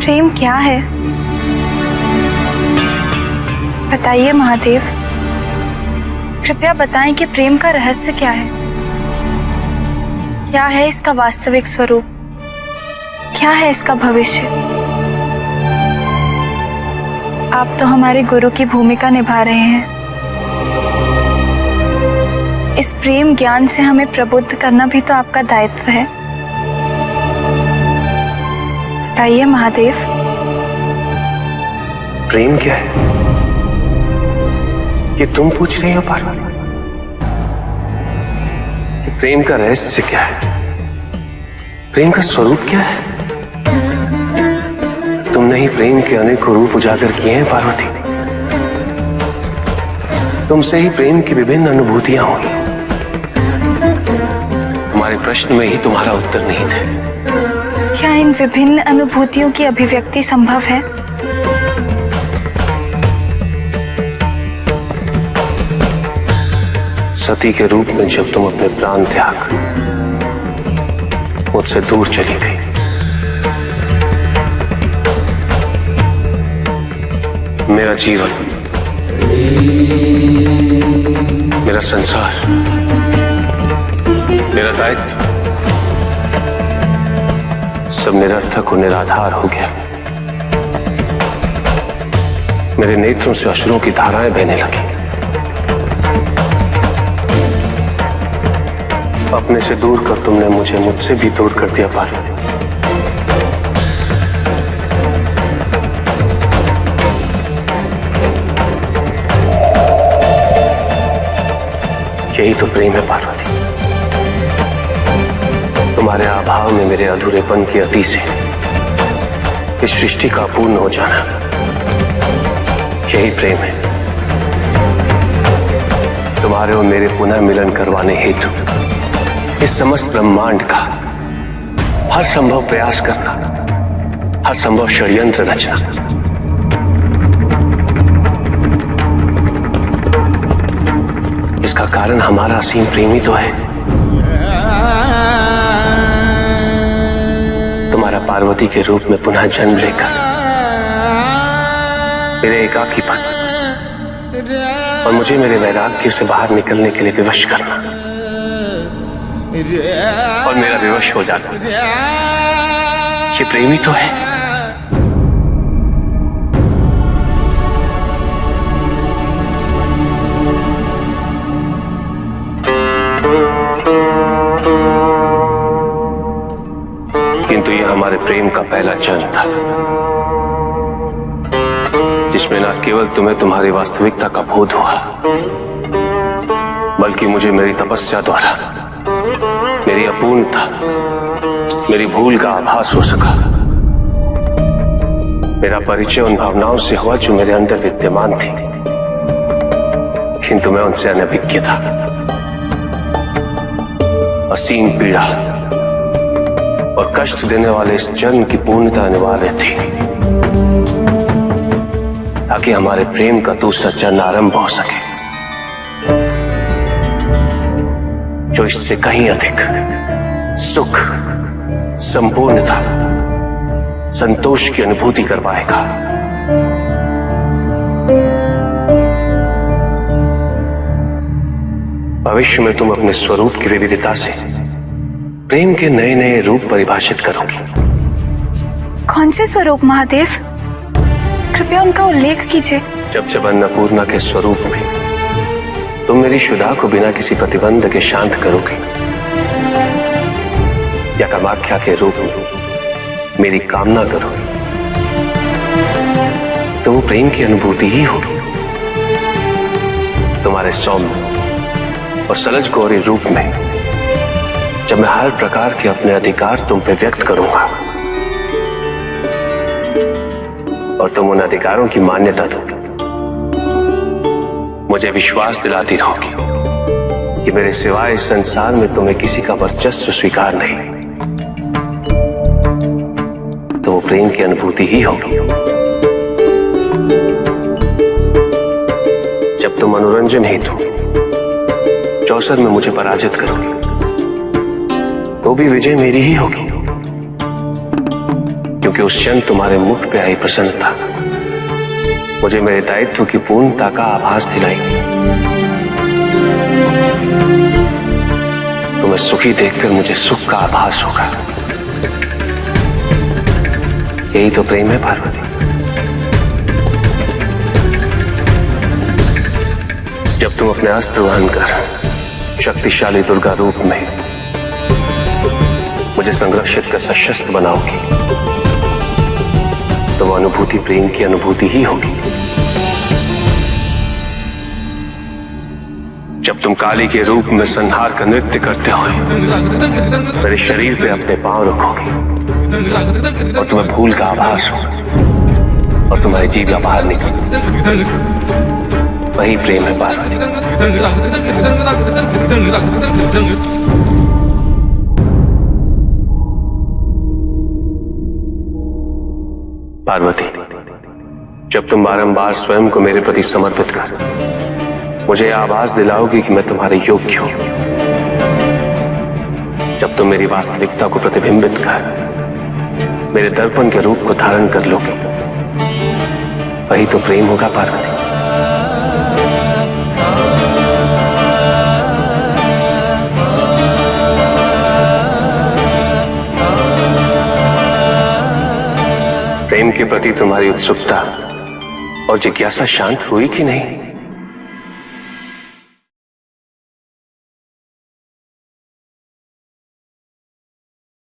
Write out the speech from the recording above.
प्रेम क्या है? बताइए महादेव, कृपया बताएं कि प्रेम का रहस्य क्या है? क्या है इसका वास्तविक स्वरूप? क्या है इसका भविष्य? आप तो हमारे गुरु की भूमिका निभा रहे हैं। इस प्रेम ज्ञान से हमें प्रबुद्ध करना भी तो आपका दायित्व है। बताइए महादेव। प्रेम क्या है ये तुम पूछ रही हो पार्वती? प्रेम का रहस्य क्या है? प्रेम का स्वरूप क्या है? तुमने ही प्रेम के अनेकों रूप उजागर किए हैं पार्वती। तुमसे ही प्रेम की विभिन्न अनुभूतियां हुई। तुम्हारे प्रश्न में ही तुम्हारा उत्तर नहीं थे। क्या इन विभिन्न अनुभूतियों की अभिव्यक्ति संभव है? सती के रूप में जब तुम अपने प्राण त्याग मुझसे दूर चली गई, मेरा जीवन, मेरा संसार, मेरा दायित्व सब निरर्थक और निराधार हो गया। मेरे नेत्रों से अश्रुओं की धाराएं बहने लगी। अपने से दूर कर तुमने मुझे मुझसे भी दूर कर दिया पार्वती। यही तो प्रेम है पार्वती। तुम्हारे अभाव में मेरे अधूरेपन की अति से इस सृष्टि का पूर्ण हो जाना, यही प्रेम है। तुम्हारे और मेरे पुनः मिलन करवाने हेतु इस समस्त ब्रह्मांड का हर संभव प्रयास करना, हर संभव षड्यंत्र रचना। इसका कारण हमारा असीम प्रेम ही तो है। तुम्हारा पार्वती के रूप में पुनः जन्म लेकर मेरे एकाकीपन और मुझे मेरे वैराग्य से बाहर निकलने के लिए विवश करना और मेरा विवश हो जाना, ये प्रेम ही तो है। किंतु यह हमारे प्रेम का पहला जन्म था, जिसमें न केवल तुम्हें तुम्हारी वास्तविकता का बोध हुआ, बल्कि मुझे मेरी तपस्या द्वारा मेरी अपूर्णता, मेरी भूल का आभास हो सका। मेरा परिचय उन भावनाओं से हुआ जो मेरे अंदर विद्यमान थी, किंतु मैं उनसे अनभिज्ञ था। असीम पीड़ा और कष्ट देने वाले इस जन्म की पूर्णता अनिवार्य थी, ताकि हमारे प्रेम का दूसरा जन्म आरंभ हो सके, जो इससे कहीं अधिक सुख, संपूर्णता, संतोष की अनुभूति करवाएगा। भविष्य में तुम अपने स्वरूप की विविधता से प्रेम के नए नए रूप परिभाषित करोगी। कौन से स्वरूप महादेव? कृपया उनका उल्लेख कीजिए। जब जब अन्नपूर्णा के स्वरूप में तुम मेरी शुदा को बिना किसी प्रतिबंध के शांत करोगे, या कामाख्या के रूप में मेरी कामना करोगे, तो वो प्रेम की अनुभूति ही होगी। तुम्हारे सौम्य और सलज गौरी रूप में जब मैं हर प्रकार के अपने अधिकार तुम पे व्यक्त करूंगा और तुम उन अधिकारों की मान्यता दोगे, मुझे विश्वास दिलाती रहोगी कि मेरे सिवाय इस संसार में तुम्हें किसी का वर्चस्व स्वीकार नहीं, तो वो प्रेम की अनुभूति ही होगी। जब तुम मनोरंजन हेतु चौसर में मुझे पराजित करोगी, तो भी विजय मेरी ही होगी। क्योंकि उस क्षण तुम्हारे मुख पे आई प्रसन्नता मुझे मेरे दायित्व की पूर्णता का आभास दिलाएगी। तुम्हें सुखी देखकर मुझे सुख का आभास होगा। यही तो प्रेम है पार्वती। जब तुम अपने अस्त्र वहन कर शक्तिशाली दुर्गा रूप में मुझे संरक्षित कर सशस्त्र बनाओगी तो वो अनुभूति प्रेम की अनुभूति ही होगी। जब तुम काली के रूप में संहार का नृत्य करते हो मेरे शरीर पे अपने पांव रखोगे और तुम्हें भूल का आभास होगा और तुम्हारी जीभ बाहर निकल, वही प्रेम है पार्वती। पार्वती, जब तुम बारंबार स्वयं को मेरे प्रति समर्पित कर मुझे आवाज दिलाओगी कि मैं तुम्हारे योग्य हूं, जब तुम मेरी वास्तविकता को प्रतिबिंबित कर मेरे दर्पण के रूप को धारण कर लोगे, वही तो प्रेम होगा पार्वती। प्रेम के प्रति तुम्हारी उत्सुकता और जिज्ञासा शांत हुई कि नहीं?